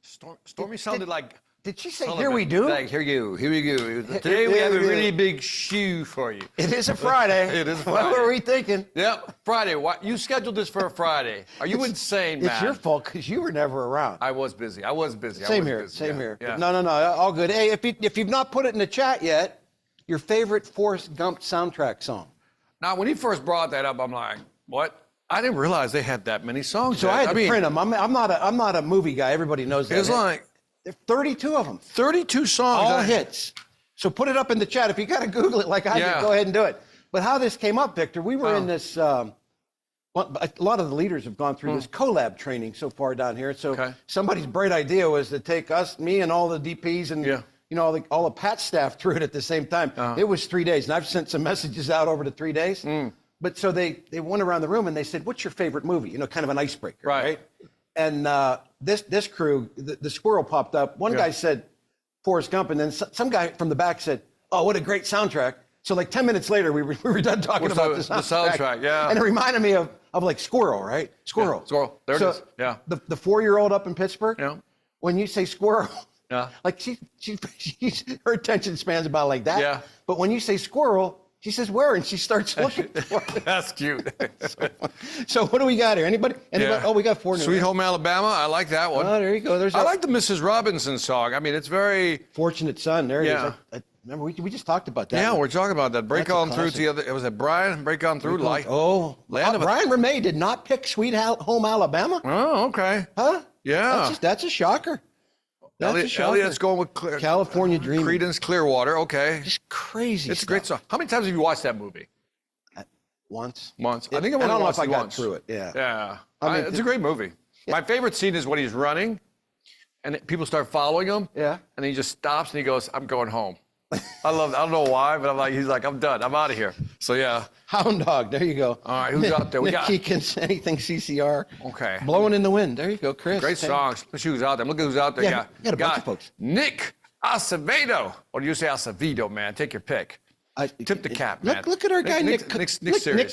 Stormy sounded like... Did she say, Sullivan. here we do? Like, here you go. Today we have a really big shoe for you. It is a Friday. It is a Friday. What were we thinking? Yep, Friday. You scheduled this for a Friday. Are you insane, man? It's your fault because you were never around. I was busy. Same here. Yeah. No, all good. Hey, if you've not put it in the chat yet, your favorite Forrest Gump soundtrack song. Now, when he first brought that up, I'm like, what? I didn't realize they had that many songs. So I had to print them. I'm not a movie guy. Everybody knows that. It's like... There are 32 of them. 32 songs. All hits. So put it up in the chat. If you got to Google it like I did, go ahead and do it. But how this came up, Victor, we were in this, a lot of the leaders have gone through this collab training so far down here. So somebody's bright idea was to take me and all the DPs and all the PAT staff through it at the same time. It was 3 days. And I've sent some messages out over the 3 days. But so they went around the room and they said, what's your favorite movie? Kind of an icebreaker, right? And this crew, the squirrel popped up. One guy said Forrest Gump, and then some guy from the back said, "Oh, what a great soundtrack!" So like 10 minutes later, we were done talking about the soundtrack. Yeah. And it reminded me of like Squirrel, right? Squirrel. Yeah, Squirrel. There it is. Yeah. The 4-year-old up in Pittsburgh. Yeah. When you say Squirrel, like she's her attention span's about like that. Yeah. But when you say Squirrel, she says where, and she starts looking for it. That's cute. So what do we got here? Anybody? Yeah. Oh, we got 4 new. Sweet Home Alabama. I like that one. Oh, there you go. I like the Mrs. Robinson song. I mean, it's very... Fortunate Son. There it is. Remember, we just talked about that. Yeah, we're talking about that. Break On Through to the other... It was Brian? Break On Through. Brian Ramey did not pick Sweet Home Alabama? Oh, okay. Huh? Yeah. That's a shocker. Elliot's going with California Dreaming. Creedence Clearwater, okay. Just crazy It's a great song. How many times have you watched that movie? Once. I think I don't know if I got through it. Yeah. Yeah. It's a great movie. Yeah. My favorite scene is when he's running and people start following him. Yeah. And he just stops and he goes, I'm going home. I don't know why, but he's like, I'm done. I'm out of here. So, yeah. Hound Dog. There you go. All right. Who's out there? Nick Keekins, Anything CCR. Okay. Blowing in the Wind. There you go, Chris. Great songs. Let's see who's out there. Look at who's out there. Yeah, got a bunch of folks. Nick Acevedo. Or do you say Acevedo, man? Take your pick. Tip the cap, man. Look at our guy, Nick serious. Nick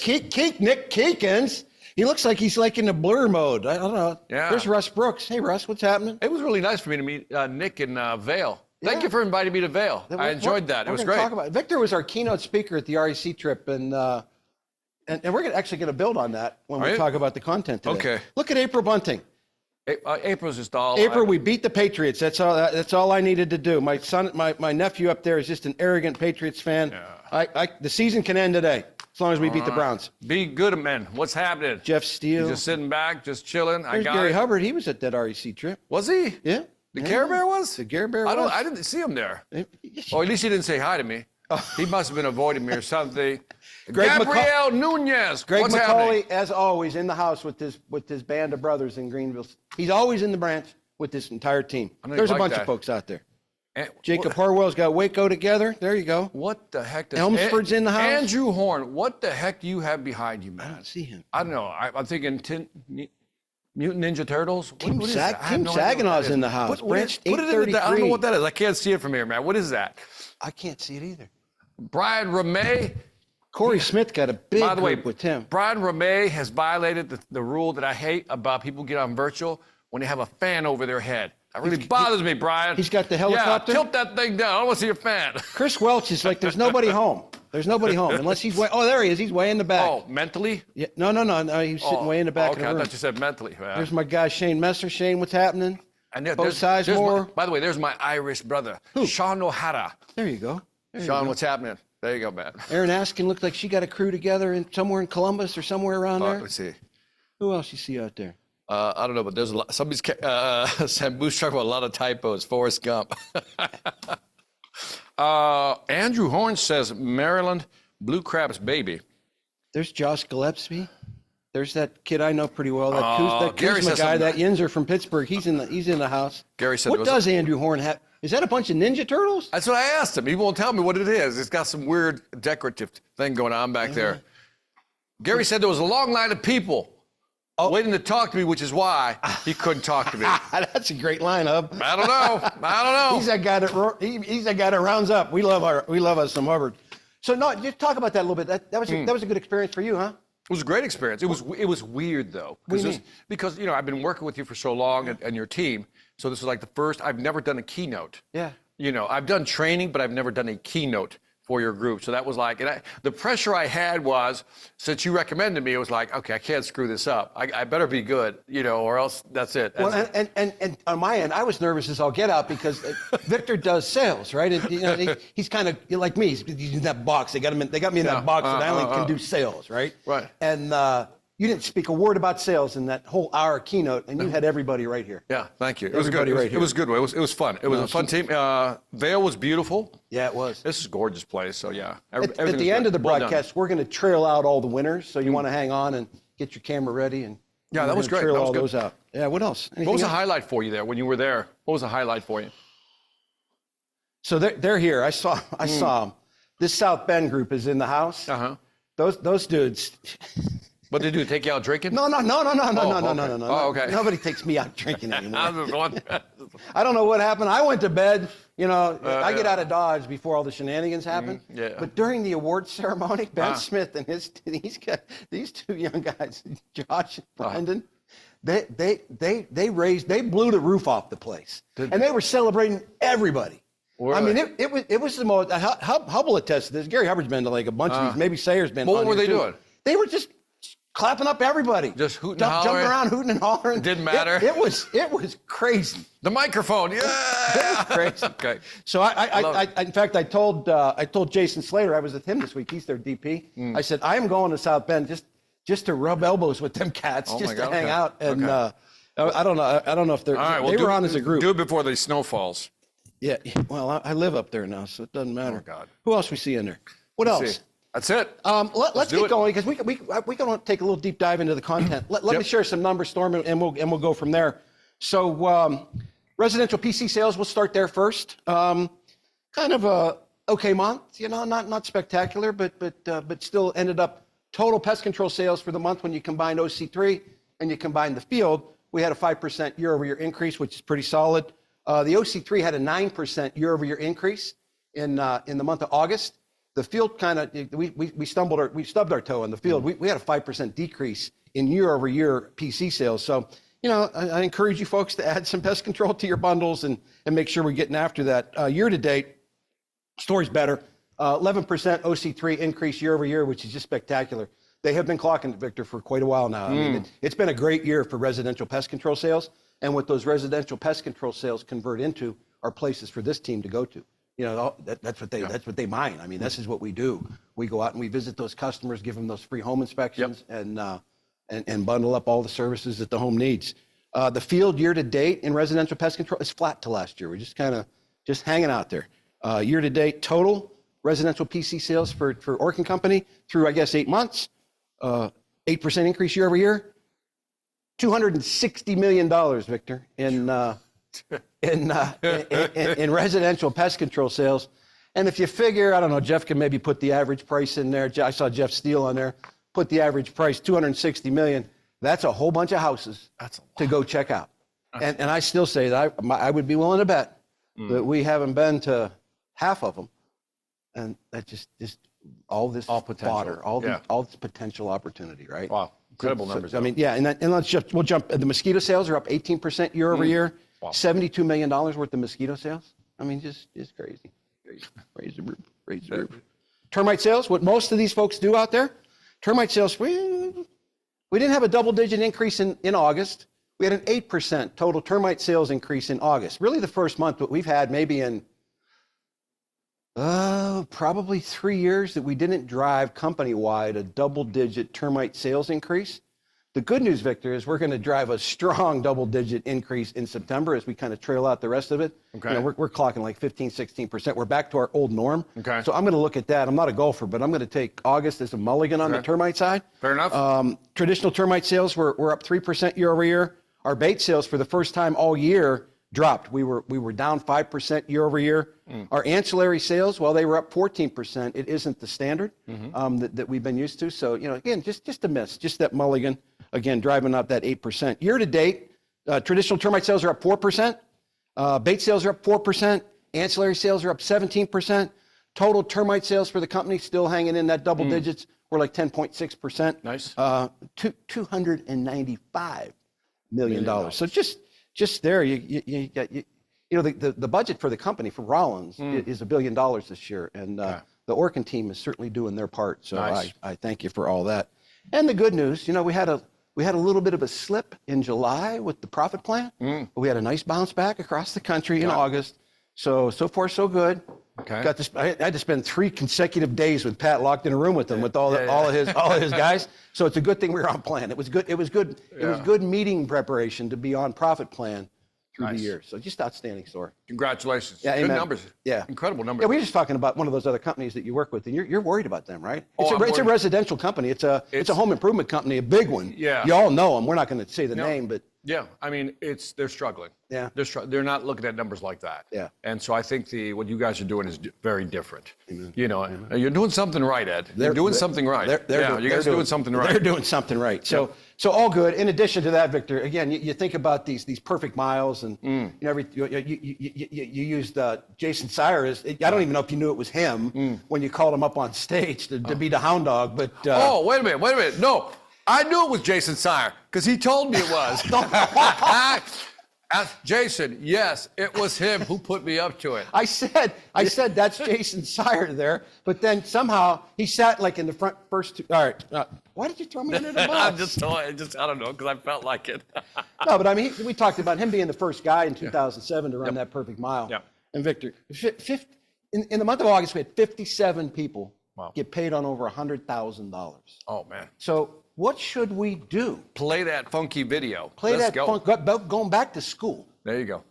Keekins. He looks like he's like in a blur mode. I don't know. Yeah. There's Russ Brooks. Hey, Russ, what's happening? It was really nice for me to meet Nick in Vail. Thank you for inviting me to Vail. I enjoyed that. It was great. Talk about it. Victor was our keynote speaker at the RAC trip, and we're actually going to build on that when we talk about the content today. Okay. Look at April Bunting. April's just all. April, we beat the Patriots. That's all I needed to do. My son, my nephew up there is just an arrogant Patriots fan. Yeah. The season can end today as long as we beat the Browns. Be good, man. What's happening? Jeff Steele. He's just sitting back, just chilling. There's Gary Hubbard. He was at that RAC trip. Was he? Yeah. The Care Bear was? The Care Bear was. I didn't see him there. Or at least he didn't say hi to me. He must have been avoiding me or something. Gabriel Nunez. Greg What's McCauley, happening? as always, in the house with his band of brothers in Greenville. He's always in the branch with this entire team. There's a bunch of folks out there. Jacob Harwell's got Waco together. There you go. What the heck does Elmsford's in the house? Andrew Horn, what the heck do you have behind you, man? I don't see him. I don't know. I'm thinking Mutant Ninja Turtles. Team Saginaw's in the house. Branch 833. I don't know what that is. I can't see it from here, man. What is that? I can't see it either. Brian Ramey. Corey Smith got a big group with him. Brian Ramey has violated the rule that I hate about people get on virtual when they have a fan over their head. That really bothers me, Brian. He's got the helicopter? Yeah, tilt that thing down. I don't want to see your fan. Chris Welch is like, there's nobody home. There's nobody home unless he's way. Oh, there he is. He's way in the back. Oh, mentally? Yeah. No. He's sitting way in the back of the room. I thought you said mentally. Man. There's my guy Shane Messer. Shane, what's happening? And both Sizemore. By the way, there's my Irish brother, Sean O'Hara. There you go. Sean, what's happening? There you go, man. Erin Askin looked like she got a crew together somewhere in Columbus or somewhere around there. Let's see. Who else you see out there? I don't know, but there's a lot. Somebody's Sam Booth talking about a lot of typos. Forrest Gump. Andrew Horn says Maryland Blue Crab's baby. There's Josh Gillespie. There's that kid I know pretty well. That Kuzma guy, that Yinzer from Pittsburgh. He's in the house. Gary said. What does Andrew Horn have? Is that a bunch of Ninja Turtles? That's what I asked him. He won't tell me what it is. It's got some weird decorative thing going on back there. Gary said there was a long line of people waiting to talk to me, which is why he couldn't talk to me. That's a great lineup. I don't know. He's that guy that rounds up. We love us some Hubbard. So no, just talk about that a little bit. That was a good experience for you, huh? It was a great experience. It was weird though, because I've been working with you for so long and your team. So this was like the first. I've never done a keynote. Yeah. I've done training, but I've never done a keynote for your group. So that was like, the pressure I had was, since you recommended me, it was like, okay, I can't screw this up. I better be good, or else that's it. Well, and on my end, I was nervous as all get out because Victor does sales, right? And, he's kind of like me. He's in that box. They got me in that box, and I only can do sales, right? Right. And you didn't speak a word about sales in that whole hour keynote, and you had everybody right here. Yeah, thank you. It was good. It was good. It was fun. It was a fun team. Vail was beautiful. Yeah, it was. This is a gorgeous place. So yeah. At the end of the broadcast, we're going to trail out all the winners. So you want to hang on and get your camera ready, and that was great. Trail that was all good. those out. Yeah. What else? What was the highlight for you there when you were there? What was the highlight for you? So they're here. I saw them. This South Bend group is in the house. Those dudes. What did they do? Take you out drinking? No. Oh, okay. Nobody takes me out drinking anymore. I was going. I don't know what happened. I went to bed. I get out of Dodge before all the shenanigans happen. Yeah. But during the awards ceremony, Ben Smith and these two young guys, Josh and Brendan, they blew the roof off the place, and they were celebrating everybody. Really? I mean, it was the most. Hubble attested this. Gary Hubbard's been to like a bunch of these. Maybe Sayer's been. What were they doing? They were just clapping up everybody. Just hooting and hollering. Jumping around, hooting and hollering. Didn't matter. It was crazy. The microphone, yeah. It was crazy. Okay. So I in fact, I told Jason Slater, I was with him this week. He's their DP. I said, I am going to South Bend just to rub elbows with them cats, to hang out. And I don't know if they're. All right, well, they were on as a group. Do it before the snow falls. Yeah. Well, I live up there now, so it doesn't matter. Oh God. Who else we see in there? What else? That's it. Let's get going because we're going to take a little deep dive into the content. Let me share some numbers, Storm, and we'll go from there. So residential PC sales, we'll start there first. Kind of a okay month, not spectacular, but still ended up total pest control sales for the month when you combine OC3 and you combine the field, we had a 5% year-over-year increase, which is pretty solid. The OC3 had a 9% year-over-year increase in the month of August. The field kind of, we stubbed our toe in the field. We had a 5% decrease in year-over-year PC sales. So, I encourage you folks to add some pest control to your bundles and make sure we're getting after that. Year-to-date, story's better. 11% OC3 increase year-over-year, which is just spectacular. They have been clocking it, Victor, for quite a while now. I mean, it's been a great year for residential pest control sales. And what those residential pest control sales convert into are places for this team to go to. That's what they mine. I mean, this is what we do. We go out and we visit those customers, give them those free home inspections, and bundle up all the services that the home needs. The field year to date in residential pest control is flat to last year. We're just kind of hanging out there. Year to date total residential PC sales for Orkin Company through, I guess, 8 months, 8% increase year over year. $260 million, Victor, in residential pest control sales. And if you figure, I don't know, Jeff can maybe put the average price in there. I saw Jeff Steele on there. Put the average price, $260 million. That's a whole bunch of houses to go check out. And I still say that I would be willing to bet that we haven't been to half of them. And that just all this fodder, all this potential opportunity, right? Wow. Incredible numbers. I mean, yeah, we'll jump. The mosquito sales are up 18% year over year. Wow. $72 million worth of mosquito sales. I mean, just crazy. Raise the roof. Termite sales, what most of these folks do out there, termite sales, we didn't have a double-digit increase in August. We had an 8% total termite sales increase in August. Really the first month, but we've had maybe in probably 3 years that we didn't drive company-wide a double-digit termite sales increase. The good news, Victor, is we're going to drive a strong double-digit increase in September as we kind of trail out the rest of it. Okay. We're clocking like 15, 16%. We're back to our old norm. Okay. So I'm going to look at that. I'm not a golfer, but I'm going to take August as a mulligan on the termite side. Fair enough. Traditional termite sales were up 3% year over year. Our bait sales for the first time all year dropped. We were down 5% year over year. Our ancillary sales, while they were up 14%, it isn't the standard that we've been used to. So, again, just a miss, just that mulligan, again, driving up that 8%. Year to date, traditional termite sales are up 4%. Bait sales are up 4%. Ancillary sales are up 17%. Total termite sales for the company still hanging in that double digits. we're like 10.6%. Nice. $295 million. So just there, you got the budget for the company for Rollins is $1 billion this year, and the Orkin team is certainly doing their part. So nice. I thank you for all that. And the good news, we had a little bit of a slip in July with the profit plan, but we had a nice bounce back across the country in August. So far so good. Okay. I had to spend 3 consecutive days with Pat locked in a room with him with all of his guys. So it's a good thing we were on plan. It was good. It was good. It was good meeting preparation to be on profit plan through the year. So just outstanding story. Congratulations. Yeah, good amen. numbers. Yeah, incredible numbers. Yeah, we were just talking about one of those other companies that you work with, and you're worried about them, right? Oh, It's a residential company. It's a home improvement company, a big one. Yeah. You all know them. We're not going to say the name, but yeah, I mean, they're struggling. Yeah. They're not looking at numbers like that. Yeah. And so I think what you guys are doing is very different. Amen. You're doing something right, Ed. You're doing something right. You guys are doing something right. They're doing something right. So all good. In addition to that, Victor, again, you think about these perfect miles, and you used Jason Sire as, I don't even know if you knew it was him when you called him up on stage to be the hound dog, but wait a minute. No. I knew it was Jason Sire because he told me it was. Ask Jason, yes, it was him who put me up to it. I said that's Jason Sire there, but then somehow he sat like in the first two. All right, why did you throw me under the bus? I don't know, because I felt like it. No, but I mean, we talked about him being the first guy in 2007 to run that perfect mile. Yeah. And Victor, in the month of August, we had 57 people get paid on over $100,000. Oh man. So what should we do? Play that funky video. Let's go. Going back to school. There you go.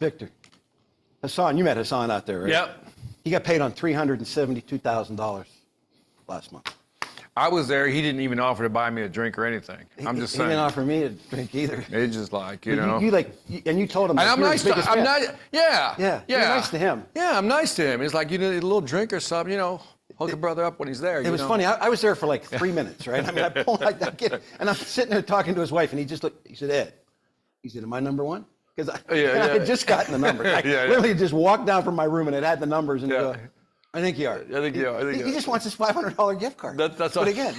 Victor, Hassan, you met Hassan out there, right? Yep. He got paid on $372,000 last month. I was there. He didn't even offer to buy me a drink or anything. I'm just saying. He didn't offer me a drink either. It's just like, you But know. and you told him. And I'm you're nice his to biggest I'm fan. not. Yeah. Yeah. You're nice to him. Yeah, I'm nice to him. It's like, you know, a little drink or something, you know, hook a brother up when he's there. It was funny. I was there for like 3 minutes, right? I mean, I pulled like that kid, and I'm sitting there talking to his wife, and he just looked. He said, "Ed," he said, "Am I number one?" Because I had just gotten the number. I literally just walked down from my room, and it had the numbers, and go, I think you are. I think you are. He just wants his $500 gift card. That's but again,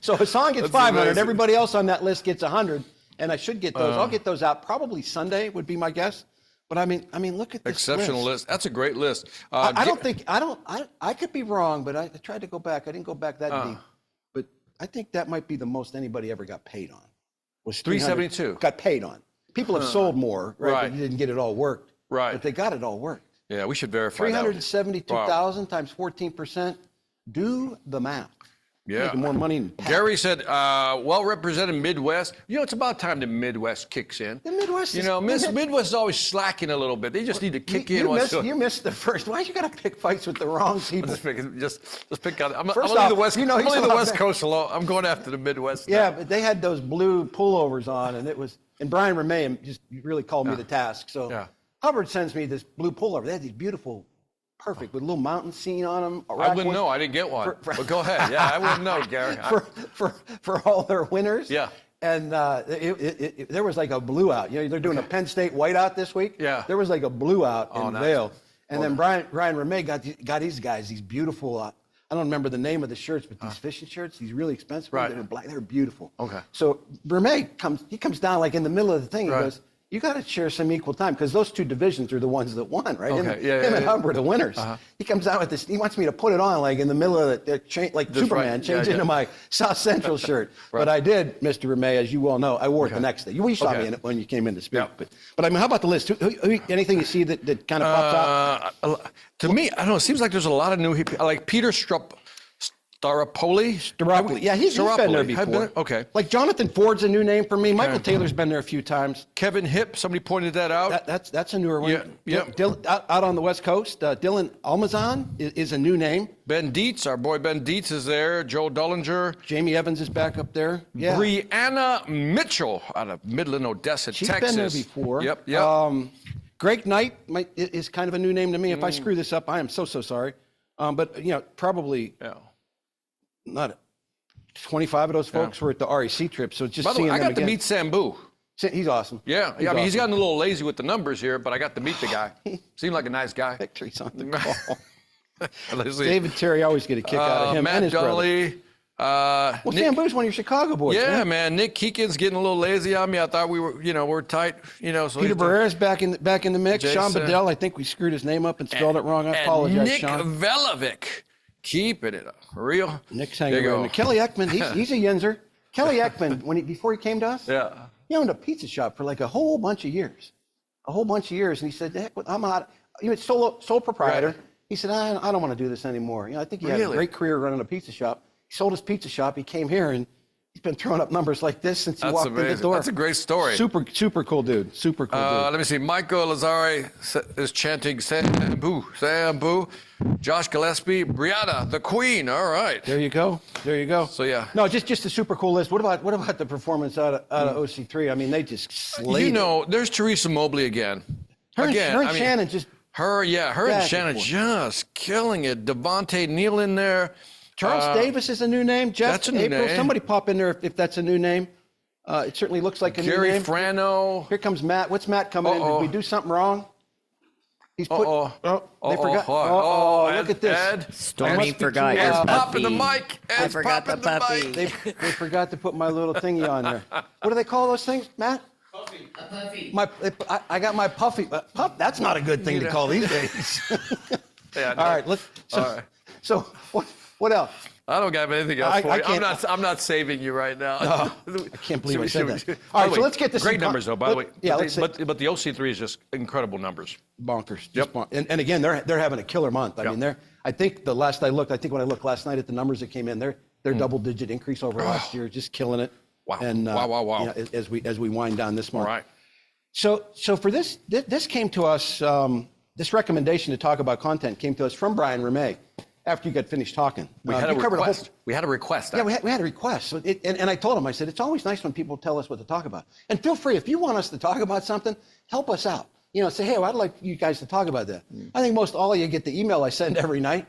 so Hassan gets 500. Amazing. Everybody else on that list gets 100, and I should get those. I'll get those out probably Sunday would be my guess. But I mean, look at this exceptional list. That's a great list. I could be wrong, but I tried to go back. I didn't go back that deep. But I think that might be the most anybody ever got paid on. Was 372. Got paid on. People have sold more, right? But you didn't get it all worked. Right. But they got it all worked. Yeah, we should verify 372,000 times 14%. Do the math. Yeah. Making more money than Pat. Gary said, well represented Midwest. You know, it's about time the Midwest kicks in. The Midwest You know, Midwest is always slacking a little bit. They just need to kick in. You missed the first. Why you got to pick fights with the wrong people? Just pick out. I'm First only off, the West, you know, I'm only the West Coast alone. I'm going after the Midwest. Yeah, now. but they had those blue pullovers on, and it was. And Brian Ramey just really called me to task. So Hubbard sends me this blue pullover. They had these beautiful. Perfect, with a little mountain scene on them. I wouldn't know. I didn't get one. But go ahead. Yeah, I wouldn't know, Gary. For all their winners. Yeah. And there was like a blue out. You know, they're doing a Penn State whiteout this week. Yeah. There was like a blue out in nice. Vail. And then Brian Ramey got these guys, these beautiful, I don't remember the name of the shirts, but these fishing shirts, these really expensive ones, they were black, they were beautiful. Okay. So Ramey comes down like in the middle of the thing, he goes, you got to share some equal time because those two divisions are the ones that won, right? Okay. Him and Hubbard are the winners. He comes out with this. He wants me to put it on like in the middle of like Superman, change into my South Central shirt. But I did, Mr. Ramey, as you well know, I wore it the next day. You saw me in it when you came in to speak. Yeah. But I mean, how about the list? Anything you see that kind of pops out? To me, I don't know. It seems like there's a lot of new. Like Peter Staropoli. Yeah, he's been there before. Okay. Like Jonathan Ford's a new name for me. Michael Taylor's been there a few times. Kevin Hipp, somebody pointed that out. That's a newer one. Yeah. Out on the West Coast, Dylan Almazan is a new name. Ben Dietz, our boy Ben Dietz is there. Joe Dullinger. Jamie Evans is back up there. Yeah. Brianna Mitchell out of Midland, Odessa, Texas. She's been there before. Yep. Greg Knight is kind of a new name to me. If I screw this up, I am so sorry. But you know, probably. Yeah. Not 25 of those folks were at the RAC trip, so just seeing them again. I got to meet Sambu. He's awesome. Yeah, I mean, he's gotten a little lazy with the numbers here, but I got to meet the guy. Seemed like a nice guy. Victory's on the call. David Terry always get a kick out of him Matt and his Donnelly. Well, Sambu's one of your Chicago boys. Yeah, man. Nick Keegan's getting a little lazy on me. I thought we were tight. So Peter Barrera's back in the mix. Jason. Sean Bedell, I think we screwed his name up and spelled it wrong. I apologize, Nick Sean. Velovic. Keeping it real. Nick's hanging around. Kelly Ekman, he's a Yinzer. Kelly Ekman, before he came to us, he owned a pizza shop for like a whole bunch of years. And he said, heck, I'm out. He was sole proprietor. Right. He said, I don't want to do this anymore. I think he had a great career running a pizza shop. He sold his pizza shop. He came here and he's been throwing up numbers like this since he walked in the door. That's a great story. Super cool dude. Super cool dude. Let me see. Michael Lazare is chanting Sambu. Josh Gillespie, Brianna, the Queen. All right. There you go. So yeah. No, just a super cool list. What about the performance out of OC3? I mean, they just slayed it. There's Teresa Mobley again. Her and Shannon just. Her and Shannon just killing it. Devontae Neal in there. Charles Davis is a new name. Jeff that's a new April. name. Somebody pop in there if that's a new name. It certainly looks like a new name. Gary Frano. Here comes Matt. What's Matt coming in? Did we do something wrong? He's put. They forgot. Look at this. Ed. Stormy forgot your Ed's puppy. popping the mic. I forgot the puppy. They forgot to put my little thingy on there. What do they call those things, Matt? Puffy. A puffy. I got my puffy. That's not a good thing to call these days. All right. So what else? I don't have anything else for you. I'm not saving you right now. No, I can't believe I said that. All right, so let's get this. Great numbers, though, by the way. Yeah, but the OC3 is just incredible numbers. Bonkers. And again, they're having a killer month. I mean, I think the last I looked, when I looked last night at the numbers that came in, they're double-digit increase over last year, just killing it. Wow. And wow. You know, as we wind down this month. All right. So for this came to us. This recommendation to talk about content came to us from Brian Ramey. After you got finished talking, we had a request. We had a request. Yeah, we had a request. So and I told him, I said, it's always nice when people tell us what to talk about. And feel free, if you want us to talk about something, help us out. You know, say, hey, I'd like you guys to talk about that. I think most all of you get the email I send every night.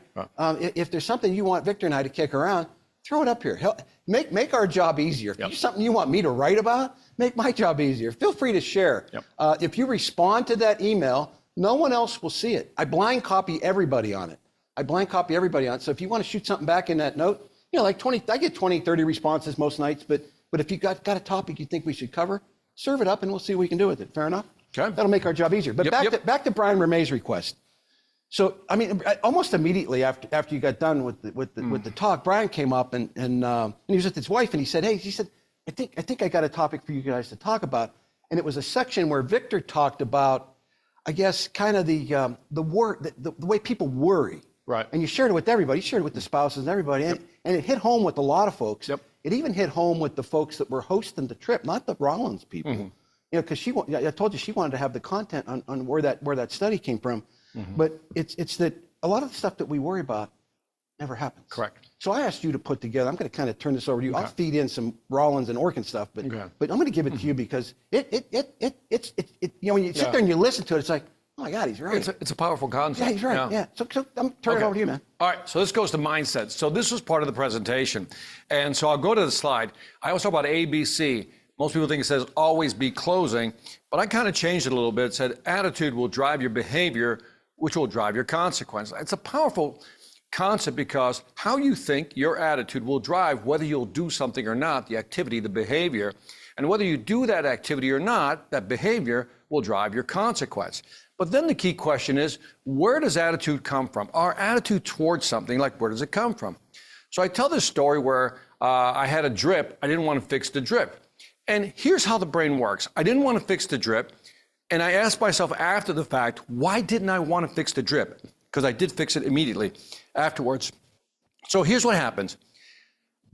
If there's something you want Victor and I to kick around, throw it up here. Make our job easier. If there's something you want me to write about, make my job easier. Feel free to share. If you respond to that email, no one else will see it. I blind copy everybody on it. So if you want to shoot something back in that note, you know, like I get 20, 30 responses most nights, but if you got a topic you think we should cover, serve it up and we'll see what we can do with it. Fair enough? Okay. That'll make our job easier. But back to Brian Ramey's request. So, I mean, almost immediately after you got done with the talk, Brian came up and he was with his wife and he said, I think I got a topic for you guys to talk about. And it was a section where Victor talked about, I guess, kind of the way people worry. Right. And you shared it with everybody. You shared it with the spouses and everybody. And it hit home with a lot of folks. Yep. It even hit home with the folks that were hosting the trip, not the Rollins people. Mm-hmm. You know, because I told you she wanted to have the content on where that study came from. Mm-hmm. But it's that a lot of the stuff that we worry about never happens. Correct. So I asked you to put together, I'm going to kind of turn this over to you. Okay. I'll feed in some Rollins and Orkin stuff, but Okay. I'm going to give it to you because it's you know, when you sit there and you listen to it, it's like, oh my God, he's right. It's a powerful concept. Yeah, he's right. Yeah. So I'm turning it over to you, man. All right, so this goes to mindset. So this was part of the presentation. And so I'll go to the slide. I always talk about ABC. Most people think it says always be closing, but I kind of changed it a little bit. It said attitude will drive your behavior, which will drive your consequence. It's a powerful concept because how you think, your attitude will drive whether you'll do something or not, the activity, the behavior. And whether you do that activity or not, that behavior will drive your consequence. But then the key question is, where does attitude come from? Our attitude towards something, like where does it come from? So I tell this story where I had a drip. I didn't want to fix the drip. And here's how the brain works. I didn't want to fix the drip. And I asked myself after the fact, why didn't I want to fix the drip? Because I did fix it immediately afterwards. So here's what happens.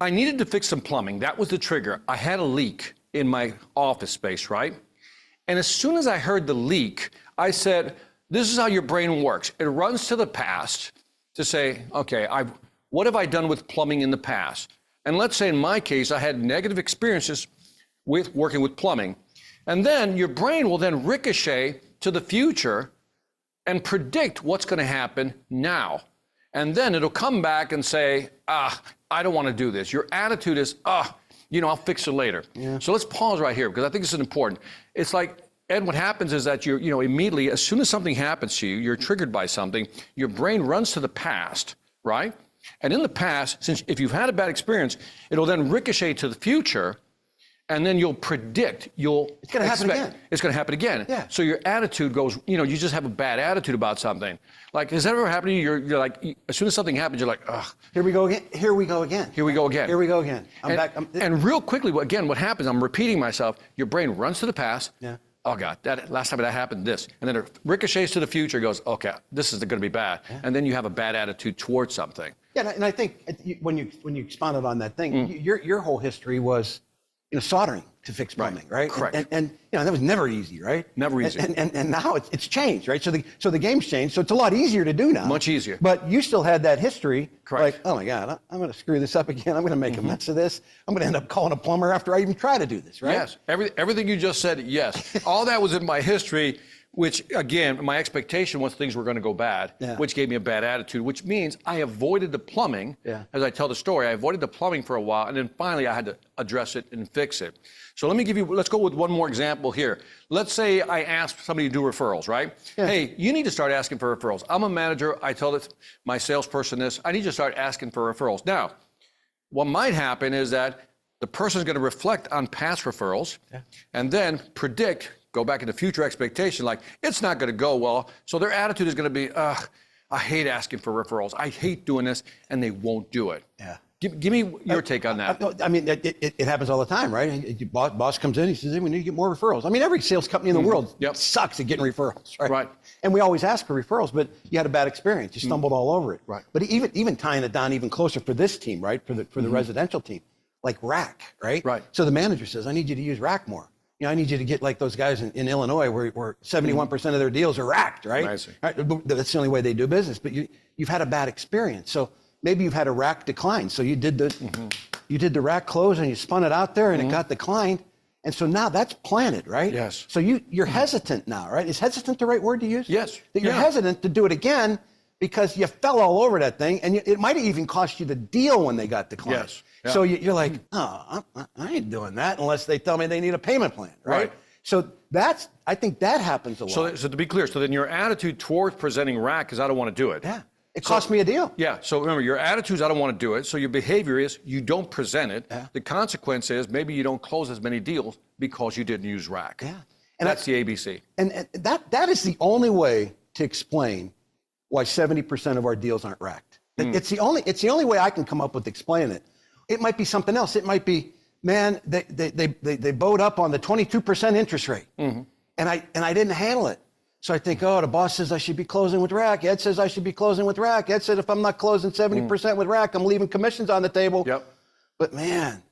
I needed to fix some plumbing. That was the trigger. I had a leak in my office space, right? And as soon as I heard the leak, I said, this is how your brain works. It runs to the past to say, okay, what have I done with plumbing in the past? And let's say in my case, I had negative experiences with working with plumbing. And then your brain will then ricochet to the future and predict what's going to happen now. And then it'll come back and say, I don't want to do this. Your attitude is, I'll fix it later. Yeah. So let's pause right here because I think this is important. It's like, Ed, what happens is that immediately, as soon as something happens to you, you're triggered by something, your brain runs to the past, right? And in the past, since if you've had a bad experience, it'll then ricochet to the future. And then you'll predict, it's going to happen again. It's going to happen again. Yeah. So your attitude goes, you just have a bad attitude about something. Like, has that ever happened to you? You're like, as soon as something happens, you're like, ugh. Here we go again. Here we go again. Here we go again. Here we go again. I'm back. And real quickly, again, what happens, I'm repeating myself, your brain runs to the past. Yeah. Oh God, that last time that happened, this. And then it ricochets to the future, goes, okay, this is going to be bad. Yeah. And then you have a bad attitude towards something. Yeah, and I think when you expounded on that thing, your whole history was, soldering to fix plumbing, right? Correct. And that was never easy, right? Never easy. And now it's changed, right? So the game's changed. So it's a lot easier to do now. Much easier. But you still had that history. Correct. Like, oh my God, I'm going to screw this up again. I'm going to make a mess of this. I'm going to end up calling a plumber after I even try to do this, right? Yes. Everything you just said, yes. All that was in my history, which again, my expectation was things were going to go bad, which gave me a bad attitude, which means I avoided the plumbing. Yeah. As I tell the story, I avoided the plumbing for a while, and then finally I had to address it and fix it. So let's go with one more example here. Let's say I ask somebody to do referrals, right? Yeah. Hey, you need to start asking for referrals. I'm a manager. I tell my salesperson this. I need you to start asking for referrals. Now, what might happen is that the person's going to reflect on past referrals and then predict, go back into future expectation, like it's not going to go well. So their attitude is going to be, I hate asking for referrals. I hate doing this, and they won't do it. Yeah. Give me your take on that. I mean, it happens all the time, right? Boss comes in, he says, hey, we need to get more referrals. I mean, every sales company in the world sucks at getting referrals, right? Right. And we always ask for referrals, but you had a bad experience. You stumbled all over it. Right. But even tying it down even closer for this team, right? For the residential team, like RAC, right? Right. So the manager says, I need you to use RAC more. I need you to get like those guys in Illinois where 71% of their deals are racked, right? Amazing. Right? That's the only way they do business. But you've had a bad experience. So maybe you've had a rack decline. So you did the rack close and you spun it out there and it got declined. And so now that's planted, right? Yes. So you're hesitant now, right? Is hesitant the right word to use? Yes. That you're hesitant to do it again because you fell all over that thing, and it might have even cost you the deal when they got declined. Yes. Yeah. So you're like, I ain't doing that unless they tell me they need a payment plan, right? So I think that happens a lot. So to be clear, so then your attitude towards presenting RAC is I don't want to do it. Yeah. It cost me a deal. Yeah. So remember, your attitude is I don't want to do it. So your behavior is you don't present it. Yeah. The consequence is maybe you don't close as many deals because you didn't use RAC. Yeah. And that's the ABC. And that is the only way to explain why 70% of our deals aren't racked. It's the only way I can come up with explaining it. It might be something else. It might be, man, they bowed up on the 22% interest rate, and I didn't handle it. So I think, oh, the boss says I should be closing with RAC. Ed says I should be closing with RAC. Ed said if I'm not closing 70% with RAC, I'm leaving commissions on the table. Yep. But man,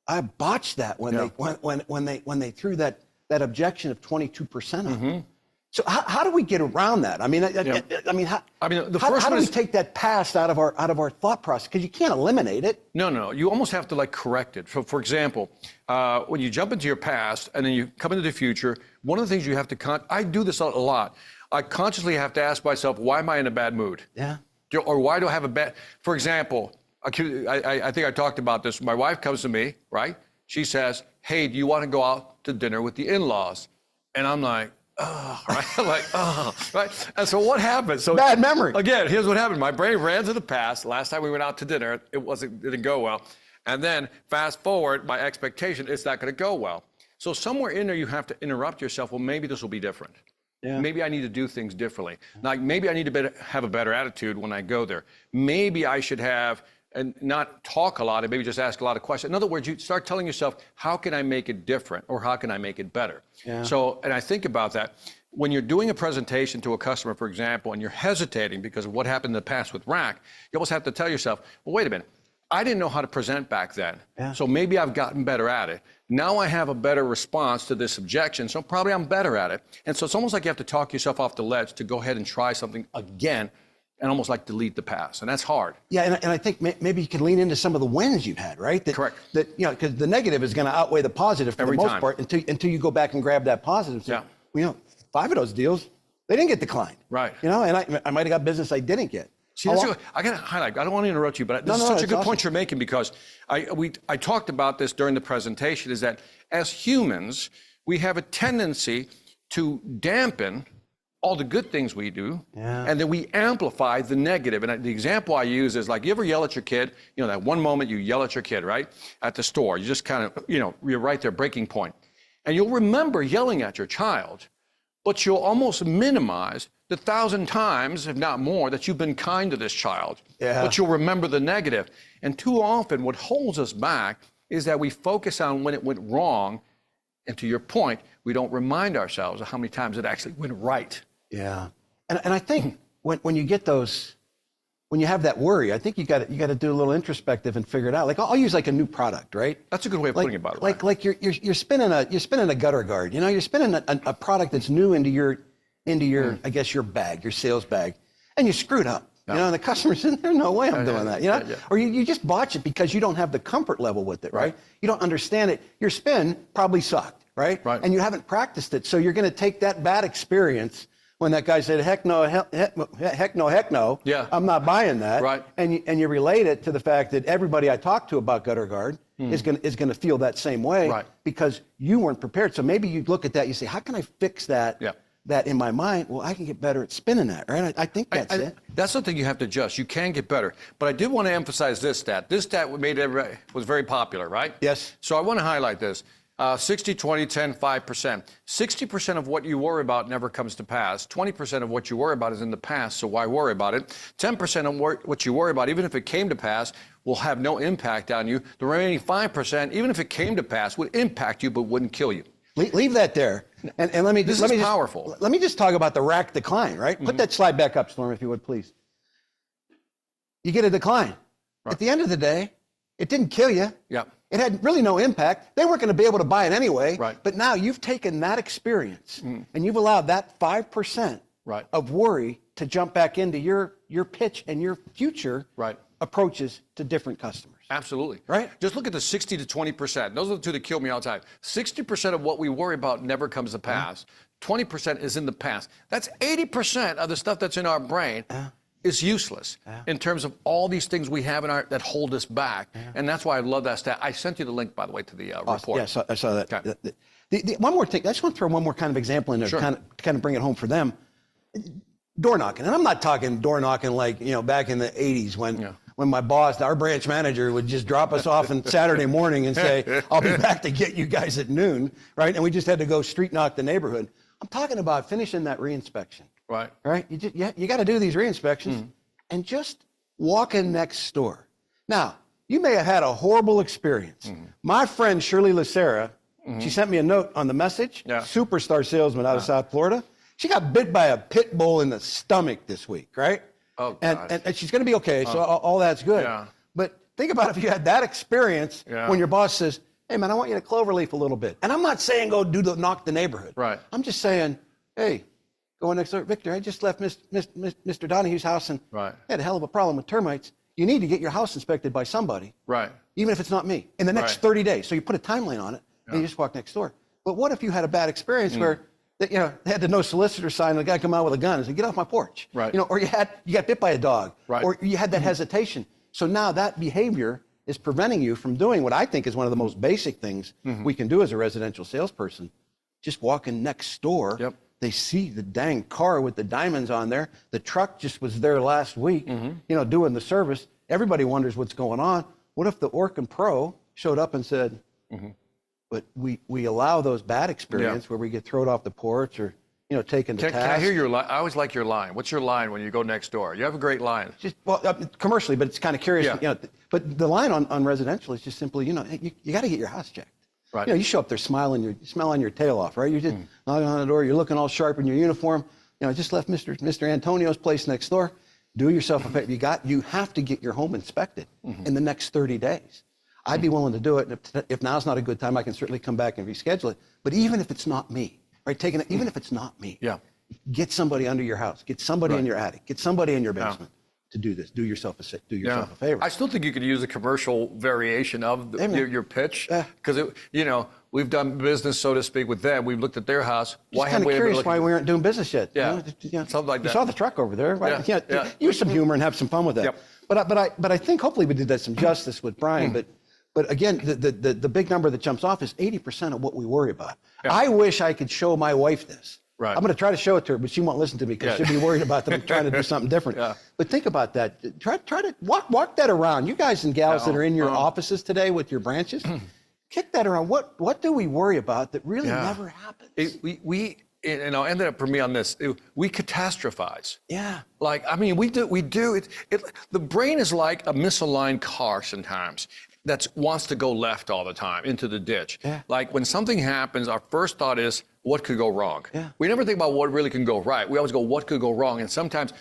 I botched that when they threw that objection of 22% up. So how do we get around that? I mean, how do we take that past out of our thought process? Because you can't eliminate it. No. You almost have to like correct it. So, for example, when you jump into your past and then you come into the future, one of the things you have to I do this a lot. I consciously have to ask myself, why am I in a bad mood? Yeah. Or why do I have a bad? For example, I think I talked about this. My wife comes to me, right? She says, "Hey, do you want to go out to dinner with the in-laws?" And I'm like, oh, right? Like, oh, right? And so what happened? So bad memory. Again, here's what happened. My brain ran to the past. Last time we went out to dinner, it didn't go well. And then fast forward, my expectation, it's not going to go well. So somewhere in there, you have to interrupt yourself. Well, maybe this will be different. Yeah. Maybe I need to do things differently. Like maybe I need to have a better attitude when I go there. Maybe I should have and not talk a lot and maybe just ask a lot of questions. In other words, you start telling yourself, how can I make it different or how can I make it better? Yeah. So, and I think about that. When you're doing a presentation to a customer, for example, and you're hesitating because of what happened in the past with RAC, you almost have to tell yourself, well, wait a minute. I didn't know how to present back then. Yeah. So maybe I've gotten better at it. Now I have a better response to this objection, so probably I'm better at it. And so it's almost like you have to talk yourself off the ledge to go ahead and try something again and almost like delete the past. And that's hard. Yeah, and I think maybe you can lean into some of the wins you've had, right? Correct. That, you know, because the negative is going to outweigh the positive for the most part until you go back and grab that positive. So, you know, 5 of those deals, they didn't get declined. Right. You know, and I might have got business I didn't get. See, I got to highlight. I don't want to interrupt you, but this is such a good point you're making because I talked about this during the presentation. Is that as humans, we have a tendency to dampen all the good things we do, and then we amplify the negative. And the example I use is like, you ever yell at your kid? You know, that one moment you yell at your kid, right? At the store, you just kind of, you know, you're right there, breaking point. And you'll remember yelling at your child, but you'll almost minimize the 1,000 times, if not more, that you've been kind to this child. Yeah. But you'll remember the negative. And too often, what holds us back is that we focus on when it went wrong. And to your point, we don't remind ourselves of how many times it actually went right. Yeah. And I think when you get those, when you have that worry, I think you got to do a little introspective and figure it out. Like I'll use like a new product, right? That's a good way of putting it, by the way. Like you're spinning a gutter guard. You know, you're spinning a product that's new into your I guess your bag, your sales bag, and you screwed up. You know, and the customer's in there, no way I'm doing that, you know? Or you just botch it because you don't have the comfort level with it, right? You don't understand it. Your spin probably sucked, right? And you haven't practiced it. So you're going to take that bad experience when that guy said, heck no, I'm not buying that. Right. And you relate it to the fact that everybody I talk to about gutter guard is going to feel that same way because you weren't prepared. So maybe you look at that, you say, how can I fix that? That in my mind, well, I can get better at spinning that, right? I think that's it. That's something you have to adjust. You can get better. But I did want to emphasize this stat. This stat was very popular, right? Yes. So I want to highlight this. 60, 20, 10, 5%. 60% of what you worry about never comes to pass. 20% of what you worry about is in the past, so why worry about it? 10% of what you worry about, even if it came to pass, will have no impact on you. The remaining 5%, even if it came to pass, would impact you but wouldn't kill you. Leave that there. And let me this is powerful. Let me just talk about the RAC decline, right? Put that slide back up, Storm, if you would, please. You get a decline. At the end of the day, it didn't kill you. Yeah. It had really no impact. They weren't going to be able to buy it anyway. Right. But now you've taken that experience and you've allowed that 5% of worry to jump back into your pitch and your future approaches to different customers. Absolutely. Right? Just look at the 60 to 20%. Those are the two that kill me all the time. 60% of what we worry about never comes to pass. 20% is in the past. That's 80% of the stuff that's in our brain is useless in terms of all these things we have in that hold us back. And that's why I love that stat. I sent you the link, by the way, to the report. Yeah, I saw that. Okay. The one more thing, I just want to throw one more kind of example in there to kind of bring it home for them. Door knocking. And I'm not talking door knocking like, you know, back in the 80s when my boss, our branch manager, would just drop us off on Saturday morning and say, I'll be back to get you guys at noon, right? And we just had to go street knock the neighborhood. I'm talking about finishing that reinspection. Right. You got to do these re-inspections and just walk in next door. Now, you may have had a horrible experience. My friend Shirley Lacera, she sent me a note on the message, superstar salesman out of South Florida. She got bit by a pit bull in the stomach this week, right? Oh, God. And she's going to be okay. So all that's good. Yeah. But think about if you had that experience when your boss says, hey, man, I want you to cloverleaf a little bit. And I'm not saying go knock the neighborhood. Right. I'm just saying, hey, go next door. Victor, I just left Mr. Donahue's house and Right. he had a hell of a problem with termites. You need to get your house inspected by somebody. Right. Even if it's not me, in the next 30 days. So you put a timeline on it and you just walk next door. But what if you had a bad experience where they had the no solicitor sign and the guy come out with a gun and said, get off my porch. Right. Or you got bit by a dog. Right. Or you had that hesitation. So now that behavior is preventing you from doing what I think is one of the most basic things we can do as a residential salesperson. Just walking next door. Yep. They see the dang car with the diamonds on there. The truck just was there last week, doing the service. Everybody wonders what's going on. What if the Orkin Pro showed up and said, but we allow those bad experiences where we get thrown off the porch or, taken to task. Can I hear your line? I always like your line. What's your line when you go next door? You have a great line. Just, commercially, but it's kind of curious. Yeah. But the line on residential is just simply, hey, you got to get your house checked. Right. You show up there smiling your tail off, right? You're just knocking on the door. You're looking all sharp in your uniform. I just left Mr. Antonio's place next door. Do yourself a favor. You have to get your home inspected in the next 30 days. I'd be willing to do it. And if now's not a good time, I can certainly come back and reschedule it. But even if it's not me, right? Even if it's not me, get somebody under your house. Get somebody in your attic. Get somebody in your basement to do this. Do yourself a favor. I still think you could use a commercial variation of your pitch because we've done business, so to speak, with them. We've looked at their house. Why haven't we ever curious why we aren't doing business yet? Yeah, something like that. You saw the truck over there, right? Use some humor and have some fun with that. Yep. But I think hopefully we did that some justice with Brian. But again, the big number that jumps off is 80% of what we worry about. Yeah. I wish I could show my wife this. Right. I'm going to try to show it to her, but she won't listen to me because she'll be worried about them trying to do something different. But think about that. Try to walk that around. You guys and gals that are in your offices today with your branches, kick that around. What do we worry about that really never happens? And I'll end up for me on this. We catastrophize. Yeah. We do it. The brain is like a misaligned car sometimes that wants to go left all the time into the ditch. Yeah. Like when something happens, our first thought is, what could go wrong? Yeah. We never think about what really can go right. We always go, what could go wrong? And sometimes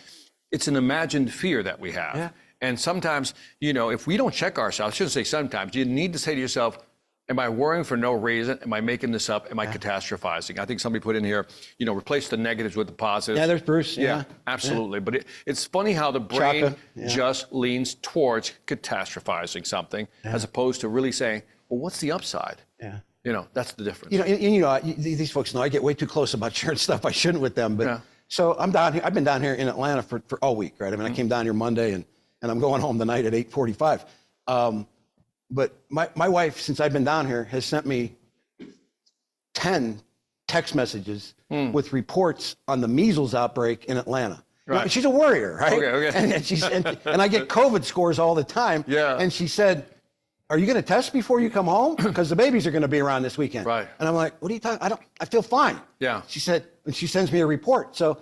it's an imagined fear that we have. Yeah. And sometimes, if we don't check ourselves, I shouldn't say sometimes, you need to say to yourself, am I worrying for no reason? Am I making this up? Am I catastrophizing? I think somebody put in here, replace the negatives with the positives. Yeah, there's Bruce. Yeah, absolutely. Yeah. But it's funny how the brain just leans towards catastrophizing something as opposed to really saying, well, what's the upside? Yeah. That's the difference. These folks know I get way too close about sharing stuff I shouldn't with them. But so I'm down here. I've been down here in Atlanta for all week, right? I came down here Monday and I'm going home tonight at 8:45. But my wife, since I've been down here, has sent me 10 text messages with reports on the measles outbreak in Atlanta. Right. She's a worrier, right? Okay. And I get COVID scores all the time. Yeah. And she said, are you going to test before you come home? Because the babies are going to be around this weekend. Right. And I'm like, what are you talking? I feel fine. Yeah. She said, and she sends me a report. So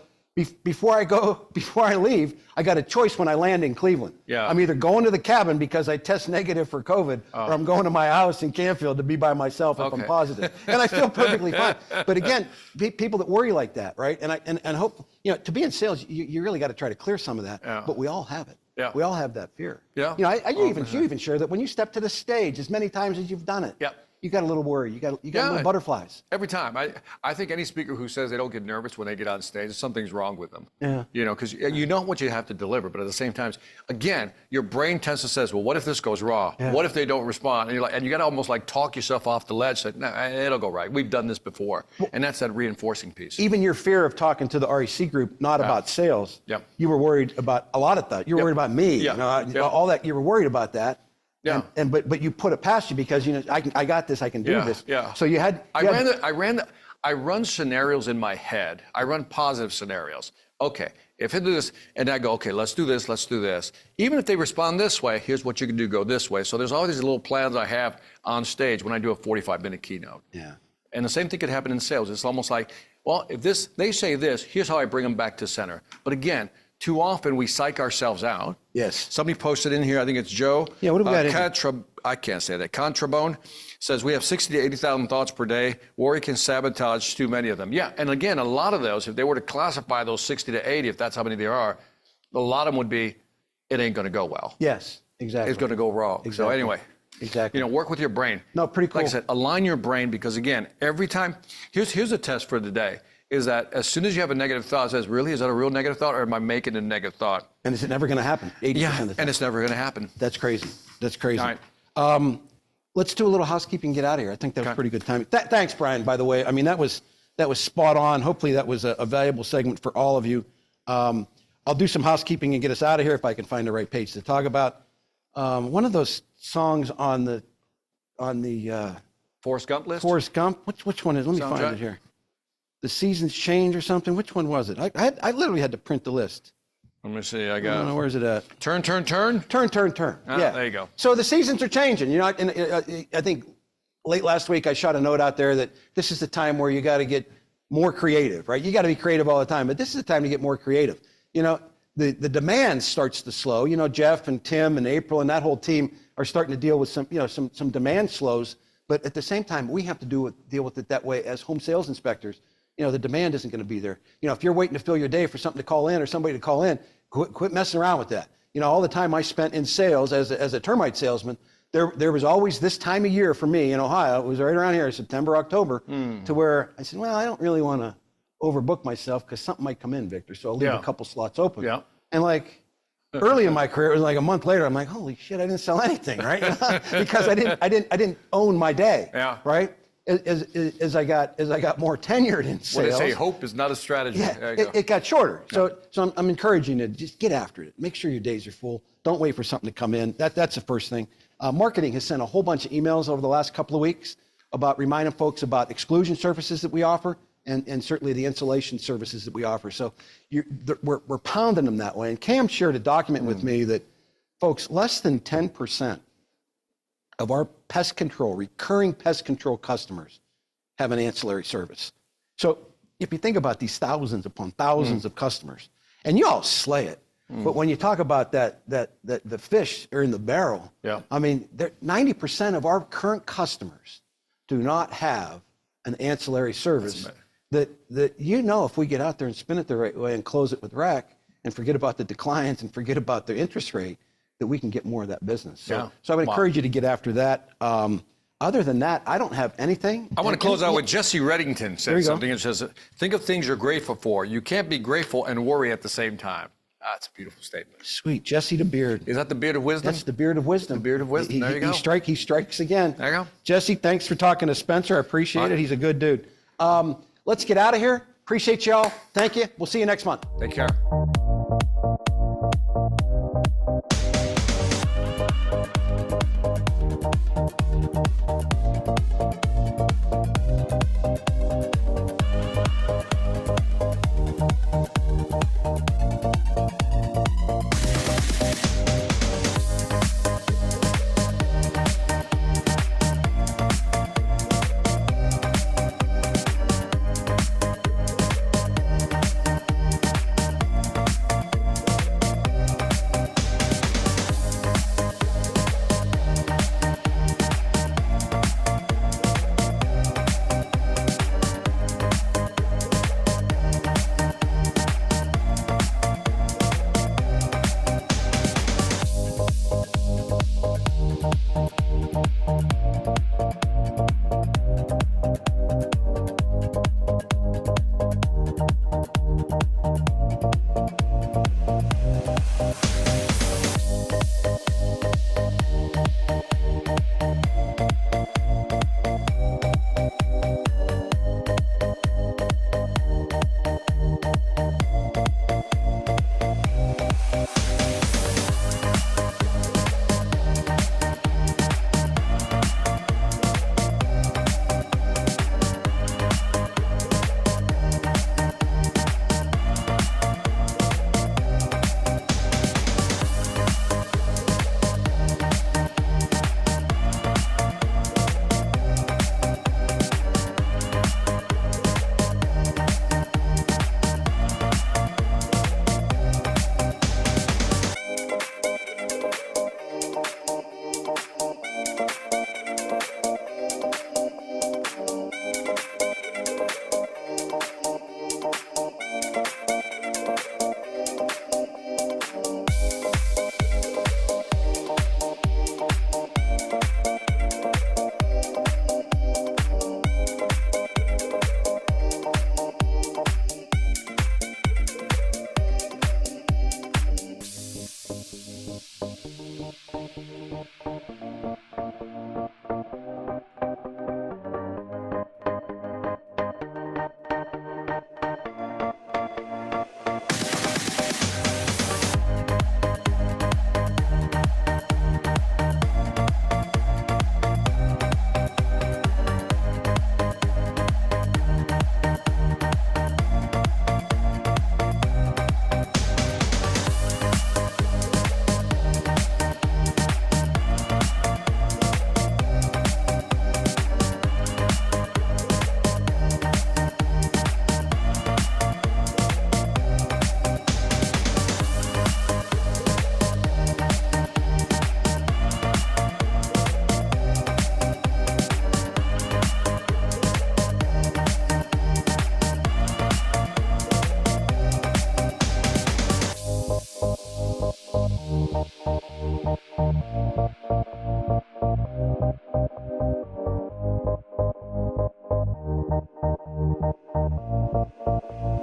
before I leave, I got a choice when I land in Cleveland. Yeah. I'm either going to the cabin because I test negative for COVID, or I'm going to my house in Canfield to be by myself if I'm positive. And I feel perfectly fine. But again, people that worry like that, right? And I hope, to be in sales, you really got to try to clear some of that. Yeah. But we all have it. Yeah. We all have that fear. Yeah. You even share that when you step to the stage, as many times as you've done it. Yeah. You got a little worry. You got little butterflies. Every time. I think any speaker who says they don't get nervous when they get on stage, something's wrong with them. Yeah. Because you know what you have to deliver, but at the same time, again, your brain tends to says, well, what if this goes wrong? Yeah. What if they don't respond? And you got to almost talk yourself off the ledge. Say, no, it'll go right. We've done this before. And that's that reinforcing piece. Even your fear of talking to the RAC group, not about sales. Yep. You were worried about a lot of that. You were worried about me. All that. You were worried about that. Yeah. But you put it past you because I got this. I can do this. Yeah. So you had. I run scenarios in my head. I run positive scenarios. Okay, if it is, and I go, okay, let's do this. Let's do this. Even if they respond this way, here's what you can do. Go this way. So there's all these little plans I have on stage when I do a 45-minute keynote. Yeah. And the same thing could happen in sales. It's almost like, well, if they say this, here's how I bring them back to center. But again, too often we psych ourselves out. Yes. Somebody posted in here, I think it's Joe. Yeah, what do we got in here? I can't say that. Contrabone says we have 60 to 80,000 thoughts per day. Worry can sabotage too many of them. Yeah, and again, a lot of those, if they were to classify those 60 to 80, if that's how many there are, a lot of them would be, it ain't going to go well. Yes, exactly. It's going to go wrong. Exactly. So anyway, exactly. work with your brain. No, pretty cool. Like I said, align your brain because again, every time, here's a test for the day, is that as soon as you have a negative thought, it says, really, is that a real negative thought or am I making a negative thought? And is it never going to happen? 80% of the time. And it's never going to happen. That's crazy. That's crazy. All right. Let's do a little housekeeping and get out of here. I think that was pretty good timing. Thanks, Brian, by the way. I mean, that was spot on. Hopefully that was a valuable segment for all of you. I'll do some housekeeping and get us out of here if I can find the right page to talk about. One of those songs on the Forrest Gump list? Forrest Gump. Which one is? Let me find it here. The Seasons Change or something. Which one was it? I literally had to print the list. Let me see. I don't know, got where's it at? Turn. Turn. Ah, Yeah. there you go. So the seasons are changing. And I think late last week I shot a note out there that this is the time where you got to get more creative, right? You got to be creative all the time, but this is the time to get more creative. The demand starts to slow. Jeff and Tim and April and that whole team are starting to deal with some demand slows. But at the same time, we have to deal with it that way as home sales inspectors. The demand isn't going to be there. If you're waiting to fill your day for something to call in or somebody to call in, quit messing around with that. All the time I spent in sales as a termite salesman, there was always this time of year for me in Ohio. It was right around here, September, October, to where I said, well, I don't really want to overbook myself because something might come in, Victor. So I'll leave a couple slots open. Yeah. And early in my career, it was like a month later, I'm like, holy shit, I didn't sell anything, right? Because I didn't own my day. Yeah. Right. As I got more tenured in sales. What they say, hope is not a strategy. Yeah, it got shorter. So I'm encouraging you to just get after it. Make sure your days are full. Don't wait for something to come in. That's the first thing. Marketing has sent a whole bunch of emails over the last couple of weeks about reminding folks about exclusion services that we offer and certainly the insulation services that we offer. So we're pounding them that way. And Cam shared a document with me that, folks, less than 10% of our pest control, recurring pest control customers have an ancillary service. So if you think about these thousands upon thousands of customers, and you all slay it, but when you talk about that the fish are in the barrel, I mean, 90% of our current customers do not have an ancillary service that if we get out there and spin it the right way and close it with RAC and forget about the declines and forget about the interest rate, that we can get more of that business. So I would encourage you to get after that. Other than that, I don't have anything. I want to close out with Jesse Reddington said something. It says, think of things you're grateful for. You can't be grateful and worry at the same time. That's a beautiful statement. Sweet. Jesse the Beard. Is that the beard of wisdom? That's the beard of wisdom. The beard of wisdom. There you go. He strikes again. There you go. Jesse, thanks for talking to Spencer. I appreciate it. He's a good dude. Let's get out of here. Appreciate y'all. Thank you. We'll see you next month. Take care.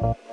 Bye.